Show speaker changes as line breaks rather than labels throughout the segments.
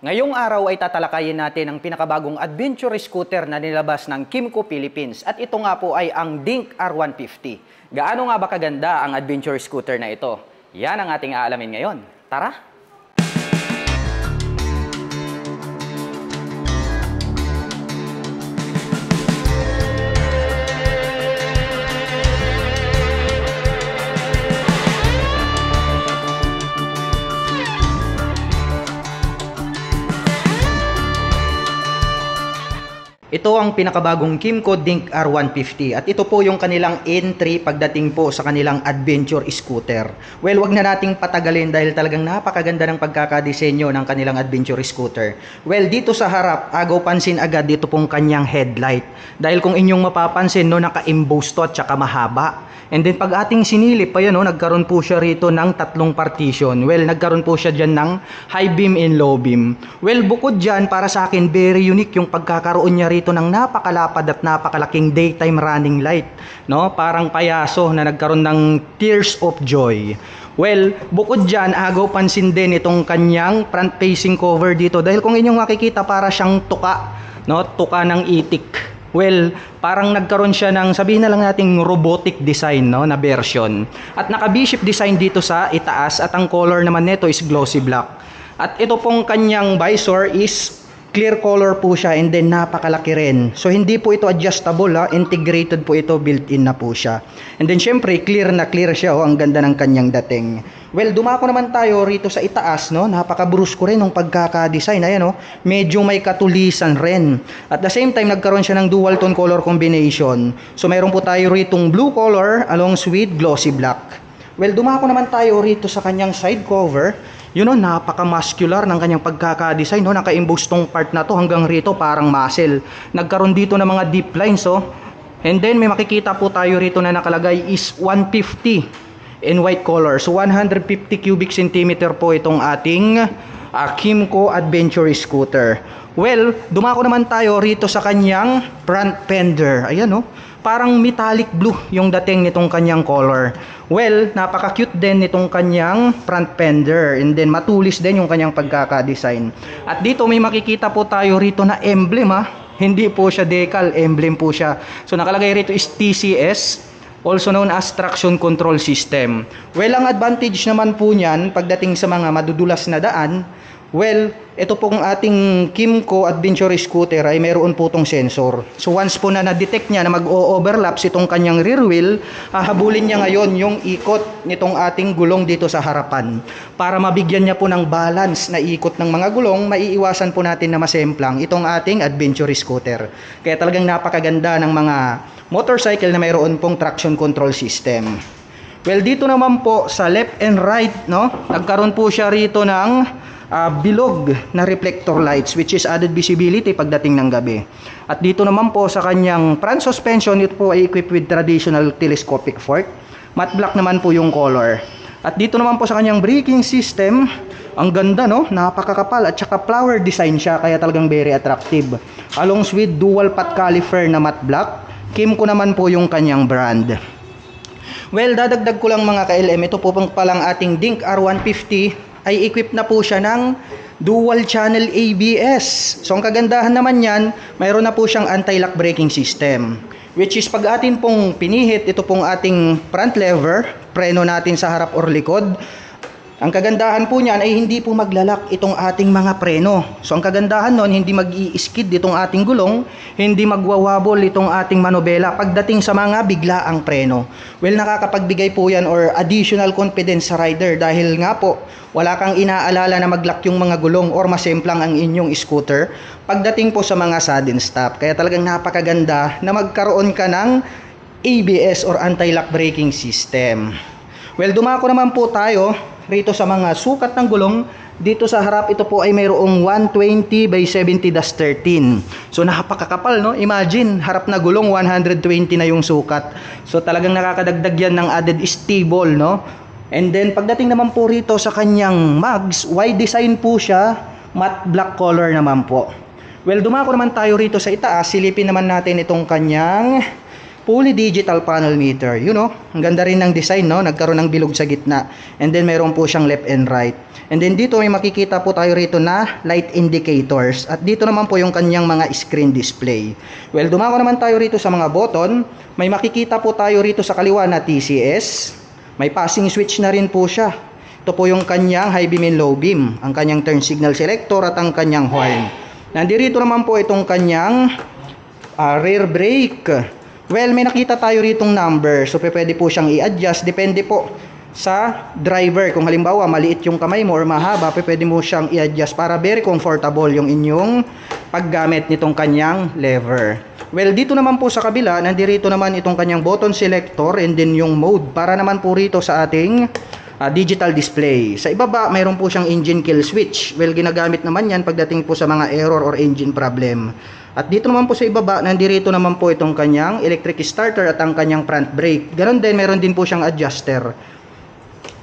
Ngayong araw ay tatalakayin natin ang pinakabagong adventure scooter na nilabas ng Kymco Philippines at ito nga po ay ang Dink R150. Gaano nga ba kaganda ang adventure scooter na ito? Yan ang ating aalamin ngayon. Tara! Ito ang pinakabagong Kymco Dink R150 at ito po yung kanilang entry pagdating po sa kanilang adventure scooter. Well, wag na nating patagalin dahil talagang napakaganda ng pagkakadisenyo ng kanilang adventure scooter. Well, dito sa harap, agaw pansin agad dito pong kanyang headlight. Dahil kung inyong mapapansin, no, naka-emboss to at saka mahaba. And then pag ating sinilip, ayan, no, nagkaroon po siya rito ng tatlong partition. Well, nagkaroon po siya dyan ng high beam and low beam. Well, bukod dyan, para sa akin, very unique yung pagkakaroon niya rito ng napakalapad at napakalaking daytime running light, no? Parang payaso na nagkaroon ng tears of joy. Well, bukod dyan, agaw pansin din itong kanyang front facing cover dito dahil kung inyong makikita para siyang tuka, no? Tuka ng itik. Well, parang nagkaroon siya ng, sabihin na lang nating robotic design, no, na version. At naka V-shape design dito sa itaas at ang color naman nito is glossy black. At ito pong kanyang visor is clear color po siya and then napakalaki rin. So hindi po ito adjustable, integrated po ito, built-in na po siya. And then syempre clear na clear siya, ang ganda ng kanyang dating. Well, dumako naman tayo rito sa itaas, no? Napaka-brusko rin ng pagkaka-design. Ayan, no? Medyo may katulisan rin. At the same time, nagkaroon siya ng dual tone color combination. So mayroon po tayo ritong blue color along with glossy black. Well, dumako naman tayo rito sa kanyang side cover. Yun, no, napaka-muscular ng kanyang pagkaka-design, no? Naka-emboss tong part na to hanggang rito parang muscle. Nagkaroon dito ng mga deep lines, oh. And then may makikita po tayo rito na nakalagay is 150 in white color. So 150 cubic centimeter po itong ating Kymco Adventure Scooter. Well, dumako naman tayo rito sa kanyang front fender. Ayan, no? Parang metallic blue yung dating nitong kanyang color. Well, napaka-cute din nitong kanyang front fender. And then matulis din yung kanyang pagkaka-design. At dito may makikita po tayo rito na emblem, ha? Hindi po siya decal, emblem po siya. So nakalagay rito is TCS, also known as traction control system. Well, ang advantage naman po niyan pagdating sa mga madudulas na daan, well, ito pong ating Kymco Adventure Scooter ay mayroon po tong sensor. So once po na na-detect niya na mag-o-overlaps itong kanyang rear wheel, hahabulin niya ngayon yung ikot nitong ating gulong dito sa harapan. Para mabigyan niya po ng balance na ikot ng mga gulong, maiiwasan po natin na masemplang itong ating Adventure Scooter. Kaya talagang napakaganda ng mga motorcycle na mayroon pong traction control system. Well, dito naman po sa left and right, no, nagkaroon po siya rito ng bilog na reflector lights which is added visibility pagdating ng gabi. At dito naman po sa kanyang front suspension, ito po ay equipped with traditional telescopic fork. Matte black naman po yung color. At dito naman po sa kanyang braking system, ang ganda, no? Napakakapal at saka flower design siya kaya talagang very attractive. Along with dual path caliper na matte black. Kymco naman po yung kanyang brand. Well, dadagdag ko lang mga ka-LM, ito po pang palang ating Dink R150 ay equipped na po siya ng dual channel ABS. So ang kagandahan naman yan, mayroon na po siyang anti-lock braking system. Which is pag atin pong pinihit, ito pong ating front lever, preno natin sa harap or likod. Ang kagandahan po niyan ay hindi po maglalak itong ating mga preno. So ang kagandahan nun, hindi mag-i-skid itong ating gulong, hindi magwawabol itong ating manobela pagdating sa mga biglaang preno. Well, nakakapagbigay po yan or additional confidence sa rider dahil nga po, wala kang inaalala na mag-lock yung mga gulong or masemplang ang inyong scooter pagdating po sa mga sudden stop. Kaya talagang napakaganda na magkaroon ka ng ABS or anti-lock braking system. Well, dumako naman po tayo rito sa mga sukat ng gulong. Dito sa harap, ito po ay mayroong 120 by 70-13. So napakakapal, no? Imagine, harap na gulong 120 na yung sukat. So talagang nakakadagdag yan ng added stable, no? And then pagdating naman po rito sa kanyang mags, wide design po siya, matte black color naman po. Well, dumako naman tayo rito sa itaas. Silipin naman natin itong kanyang fully digital panel meter. You know, ang ganda rin ng design, no? Nagkaroon ng bilog sa gitna. And then meron po siyang left and right. And then dito may makikita po tayo rito na light indicators. At dito naman po yung kanyang mga screen display. Well, dumako naman tayo rito sa mga button. May makikita po tayo rito sa kaliwa na TCS. May passing switch na rin po siya. Ito po yung kanyang high beam and low beam. Ang kanyang turn signal selector at ang kanyang horn. Nandito naman po itong kanyang rear brake. Well, may nakita tayo ritong number. So, pwede po siyang i-adjust. Depende po sa driver. Kung halimbawa, maliit yung kamay mo or mahaba, pwede mo siyang i-adjust para very comfortable yung inyong paggamit nitong kanyang lever. Well, dito naman po sa kabila, nandito naman itong kanyang button selector and then yung mode para naman po rito sa ating digital display. Sa ibaba, mayroon po siyang engine kill switch. Well, ginagamit naman yan pagdating po sa mga error or engine problem. At dito naman po sa ibaba, nandito naman po itong kanyang electric starter at ang kanyang front brake. Ganon din, meron din po siyang adjuster.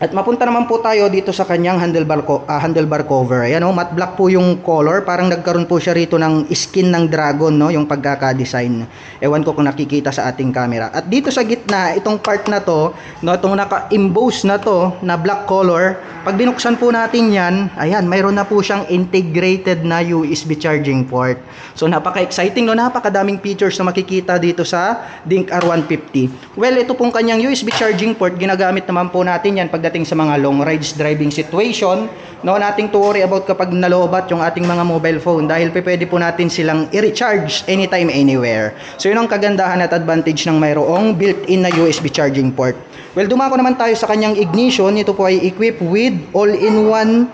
At mapunta naman po tayo dito sa kanyang handlebar cover. Ayan, oh, matte black po yung color. Parang nagkaroon po siya rito ng skin ng dragon, no? Yung pagkaka-design. Ewan ko kung nakikita sa ating camera. At dito sa gitna, itong part na to, no, itong naka-emboss na to, na black color, pag binuksan po natin yan, ayan, mayroon na po siyang integrated na USB charging port. So, napaka-exciting, no? Napakadaming features na makikita dito sa Dink R150. Well, ito pong kanyang USB charging port, ginagamit naman po natin yan pagdating sa mga long rides driving situation, no, nating to worry about kapag nalobat yung ating mga mobile phone dahil pwede po natin silang i-recharge anytime, anywhere. So, yun ang kagandahan at advantage ng mayroong built-in na USB charging port. Well, dumako naman tayo sa kanyang ignition. Ito po ay equipped with all-in-one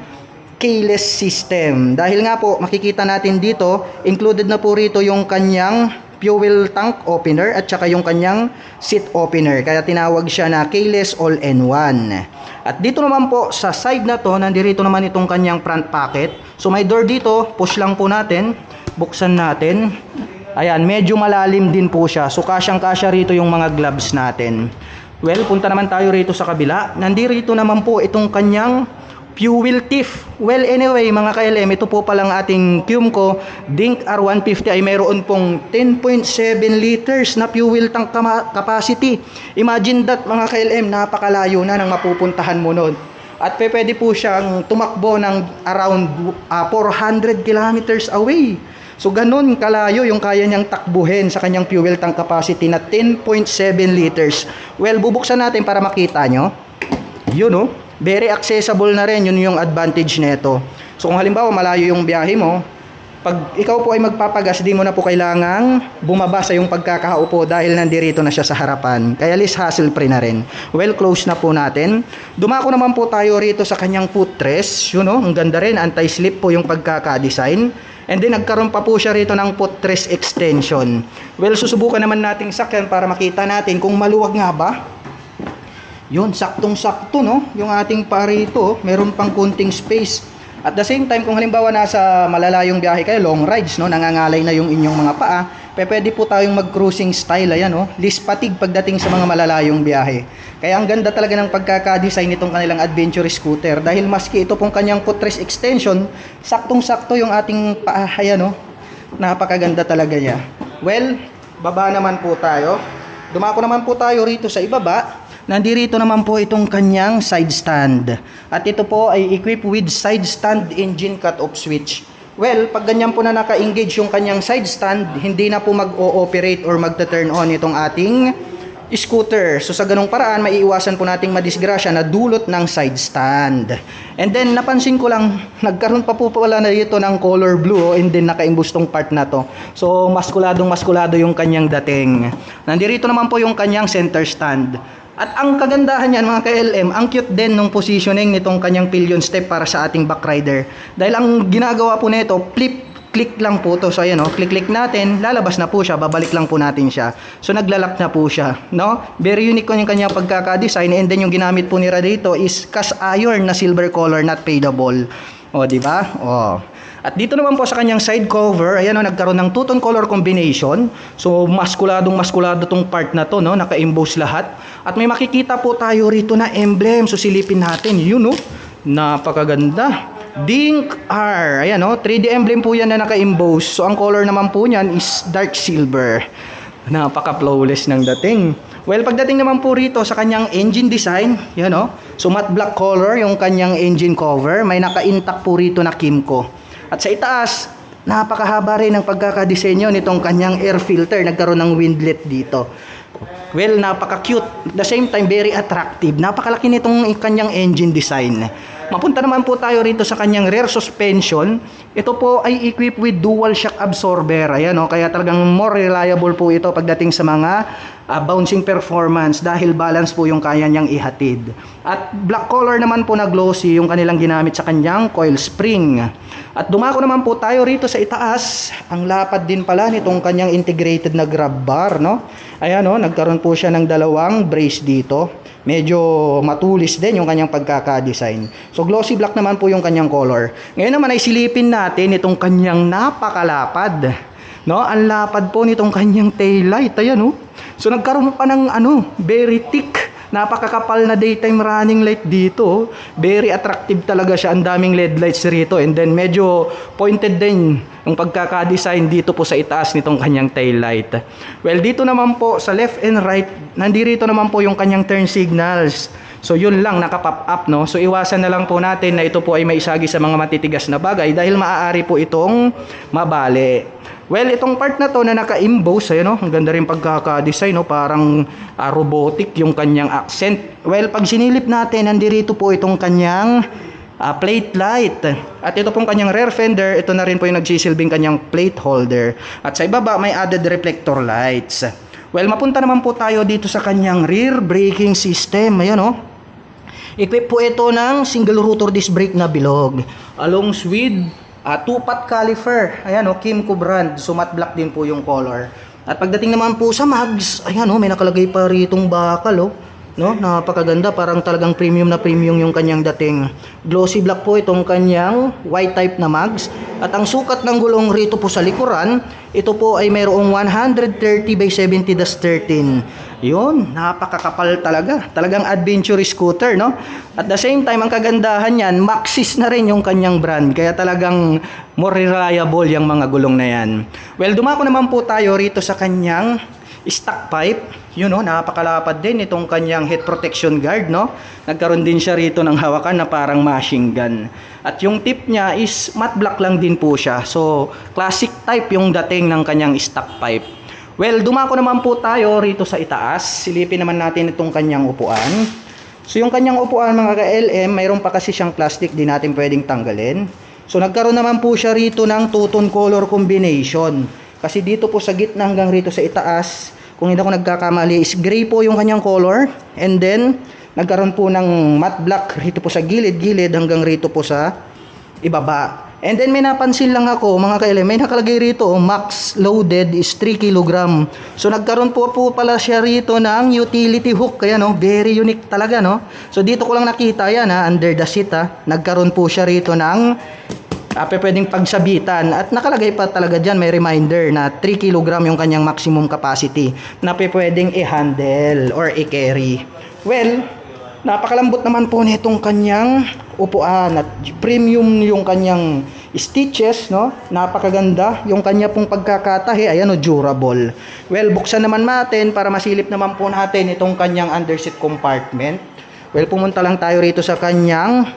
keyless system. Dahil nga po, makikita natin dito, included na po rito yung kanyang fuel tank opener at saka yung kanyang seat opener. Kaya tinawag siya na keyless all-in-one. At dito naman po sa side na to, nandito naman itong kanyang front pocket. So may door dito, push lang po natin, buksan natin. Ayan, medyo malalim din po siya. So kasyang-kasya rito yung mga gloves natin. Well, punta naman tayo rito sa kabila. Nandito naman po itong kanyang fuel tiff. Well, anyway, mga ka-LM, ito po palang ating Qumco Dink R150 ay mayroon pong 10.7 liters na fuel tank capacity. Imagine that, mga ka-LM, napakalayo na ng mapupuntahan mo nun. At pwede po siyang tumakbo ng around 400 kilometers away. So, ganun kalayo yung kaya niyang takbuhin sa kanyang fuel tank capacity na 10.7 liters. Well, bubuksan natin para makita nyo. Yun, no? Very accessible na rin, yun yung advantage nito. So kung halimbawa malayo yung biyahe mo, pag ikaw po ay magpapagas, di mo na po kailangang bumaba sa yung pagkakaupo dahil nandirito na siya sa harapan. Kaya less hassle free na rin. Well, close na po natin. Dumako naman po tayo rito sa kanyang footrest. Yun, no? Ang ganda rin, anti-slip po yung pagkaka-design. And then nagkaroon pa po siya rito ng footrest extension. Well, susubukan naman nating sakyan para makita natin kung maluwag nga ba. Yun, saktong-sakto, no? Yung ating parito, meron pang kunting space. At the same time, kung halimbawa nasa malalayong biyahe kayo, long rides, no? Nangangalay na yung inyong mga paa, pwede po tayong mag-cruising style, ayan, no? Least fatigue pagdating sa mga malalayong biyahe. Kaya ang ganda talaga ng pagkaka-design nitong kanilang adventure scooter. Dahil maski ito pong kanyang footrest extension, saktong-sakto yung ating paa, ayan, no? Napakaganda talaga niya. Well, baba naman po tayo. Dumako naman po tayo rito sa ibaba. Nandito naman po itong kanyang side stand. At ito po ay equipped with side stand engine cut-off switch. Well, pag ganyan po na naka-engage yung kanyang side stand, hindi na po mag-o-operate or magta-turn on itong ating scooter. So sa ganung paraan, maiiwasan po nating madisgrasya na dulot ng side stand. And then napansin ko lang, nagkaroon pa po pala na dito ng color blue, and then nakaimbus tong part na to. So maskulado yung kanyang dating. Nandito naman po yung kanyang center stand. At ang kagandahan niyan, mga ka-LM, ang cute din nung positioning nitong kanyang pillion step para sa ating backrider. Dahil ang ginagawa po nito, click lang po to. So ayan, oh, click natin, lalabas na po siya, babalik lang po natin siya. So naglalak na po siya, no? Very unique yung kanyang pagkaka-design, and then yung ginamit po nila dito is cast iron na silver color, not fadable. O, di ba? O. At dito naman po sa kanyang side cover, ayan, oh, nagkaroon ng two-tone color combination. So maskulado tong part na to, no? Naka-emboss lahat. At may makikita po tayo rito na emblem. So silipin natin, yun, no? Napakaganda. Dink R. Ayan, no? 3D emblem po yan na naka-emboss. So ang color naman po niyan is dark silver. Napaka-flawless ng dating. Well, pagdating naman po rito sa kanyang engine design, yun o. So, matte black color yung kanyang engine cover. May naka-intact po rito na Kymco. At sa itaas, napakahaba rin ng pagkakadisenyo nitong kanyang air filter. Nagkaroon ng windlet dito. Well, napaka-cute. At the same time, very attractive. Napakalaki nitong kanyang engine design. Mapunta naman po tayo rito sa kanyang rear suspension. Ito po ay equipped with dual shock absorber. Ayan, kaya talagang more reliable po ito pagdating sa mga bouncing performance dahil balance po yung kaya niyang ihatid. At black color naman po na glossy yung kanilang ginamit sa kanyang coil spring. At dumako naman po tayo rito sa itaas. Ang lapad din pala nitong kanyang integrated na grab bar, no? Ayan, nagkaroon po siya ng dalawang brace dito. Medyo matulis din yung kanyang pagkaka-design. So glossy black naman po yung kanyang color. Ngayon naman ay silipin natin itong kanyang napakalapad. No, ang lapad po nitong kanyang tail light. Ayan, So nagkaroon pa ng very thick, napakakapal na daytime running light dito. Very attractive talaga siya. Ang daming LED lights rito. And then medyo pointed din yung pagkaka-design dito po sa itaas nitong kanyang tail light. Well, dito naman po sa left and right, nandito naman po yung kanyang turn signals. So yun lang, naka-pop up, no? So iwasan na lang po natin na ito po ay maisagi sa mga matitigas na bagay dahil maaari po itong mabali. Well, itong part na to na naka-emboss, ang ganda rin pagkaka-design, parang robotic yung kanyang accent. Well, pag sinilip natin, nandito po itong kanyang plate light. At ito pong kanyang rear fender, ito na rin po yung nagsisilbing kanyang plate holder. At sa ibaba, may added reflector lights. Well, mapunta naman po tayo dito sa kanyang rear braking system. Ayan, equip po ito ng single rotor disc brake na bilog. Along with two-pot caliper. Ayan, Kymco brand. So matte black din po yung color. At pagdating naman po sa mags, ayan, may nakalagay pa ritong bakal, no? Napakaganda, parang talagang premium na premium yung kanyang dating. Glossy black po itong kanyang white type na mags. At ang sukat ng gulong rito po sa likuran, ito po ay mayroong 130/70-13. Yun, napakakapal talaga. Talagang adventure scooter, no? At the same time, ang kagandahan niyan, Maxxis na rin yung kanyang brand. Kaya talagang more reliable yung mga gulong na yan. Well, dumako naman po tayo rito sa kanyang stock pipe. Yun, napakalapad din itong kanyang head protection guard, no? Nagkaroon din siya rito ng hawakan na parang machine gun. At yung tip niya is matte black lang din po siya. So, classic type yung dating ng kanyang stock pipe. Well, dumako naman po tayo rito sa itaas. Silipin naman natin itong kanyang upuan. So, yung kanyang upuan, mga ka-LM, mayroon pa kasi siyang plastic, di natin pwedeng tanggalin. So, nagkaroon naman po siya rito ng two-tone color combination. Kasi dito po sa gitna hanggang rito sa itaas, kung hindi ako nagkakamali, is gray po yung kanyang color. And then, nagkaroon po ng matte black rito po sa gilid-gilid hanggang rito po sa ibaba. And then, may napansin lang ako, mga ka-LM, may nakalagay rito, max loaded is 3 kg. So, nagkaroon po pala siya rito ng utility hook. Kaya, very unique talaga, no? So, dito ko lang nakita yan, under the seat, nagkaroon po siya rito ng pwedeng pagsabitan. At nakalagay pa talaga dyan, may reminder na 3 kg yung kanyang maximum capacity na pwedeng i-handle or i-carry. Well, napakalambot naman po nitong kanyang upuan at premium yung kanyang stitches, no? Napakaganda yung kanya pong pagkakatahi. Ayan, durable. Well, buksan naman natin para masilip naman po natin itong kanyang underseat compartment. Well, pumunta lang tayo rito sa kanyang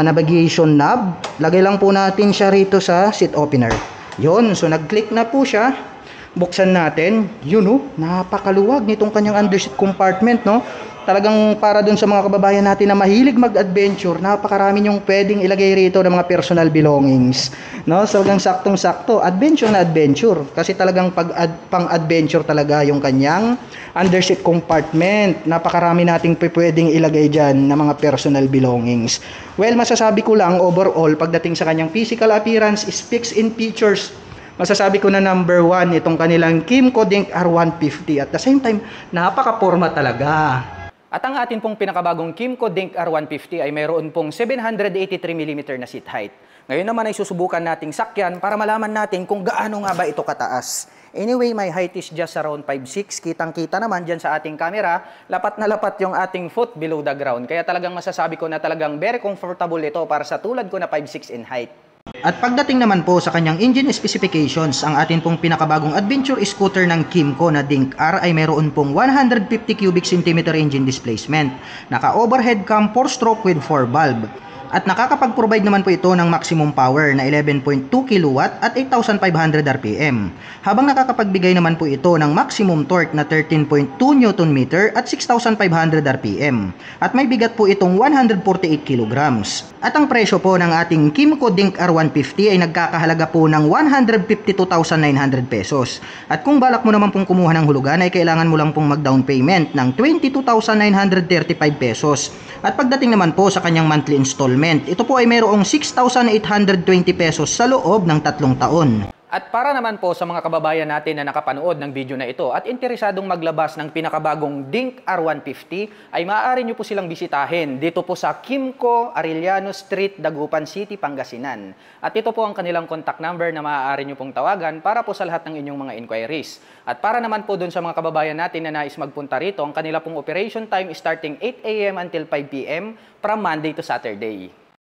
navigation knob. Lagay lang po natin siya rito sa seat opener. Yun, so nag-click na po siya. Buksan natin. Yun, napakaluwag nitong kanyang underseat compartment, no? Talagang para dun sa mga kababayan natin na mahilig mag-adventure, napakarami yung pwedeng ilagay rito ng mga personal belongings, no? So hanggang saktong-sakto, adventure na adventure. Kasi talagang pang-adventure talaga yung kanyang underseat compartment. Napakarami nating pwedeng ilagay dyan ng mga personal belongings. Well, masasabi ko lang overall, pagdating sa kanyang physical appearance, specs and features, masasabi ko na number 1 itong kanilang Kymco Denk R150. At the same time, napaka-porma talaga. At ang atin pong pinakabagong Kymco Denk R150 ay mayroon pong 783mm na seat height. Ngayon naman ay susubukan nating sakyan para malaman natin kung gaano nga ba ito kataas. Anyway, my height is just around 5'6". Kitang-kita naman dyan sa ating camera, lapat na lapat yung ating foot below the ground. Kaya talagang masasabi ko na talagang very comfortable ito para sa tulad ko na 5'6" in height. At pagdating naman po sa kanyang engine specifications, ang atin pong pinakabagong adventure scooter ng Kymco na Dink R ay mayroon pong 150 cubic centimeter engine displacement, naka-overhead cam 4-stroke with 4 valve. At nakakapag-provide naman po ito ng maximum power na 11.2 kW at 8,500 RPM. Habang nakakapagbigay naman po ito ng maximum torque na 13.2 Nm at 6,500 RPM. At may bigat po itong 148 kg. At ang presyo po ng ating Kymco Dink R150 ay nagkakahalaga po ng 152,900 pesos. At kung balak mo naman pong kumuha ng hulugan ay kailangan mo lang pong mag-down payment ng 22,935 pesos. At pagdating naman po sa kanyang monthly installment, ito po ay mayroong 6,820 pesos sa loob ng 3 taon. At para naman po sa mga kababayan natin na nakapanood ng video na ito at interesadong maglabas ng pinakabagong Dink R150, ay maaari nyo po silang bisitahin dito po sa Kymco, Arellano Street, Dagupan City, Pangasinan. At ito po ang kanilang contact number na maaari nyo pong tawagan para po sa lahat ng inyong mga inquiries. At para naman po dun sa mga kababayan natin na nais magpunta rito, ang kanila pong operation time is starting 8 AM until 5 PM from Monday to Saturday.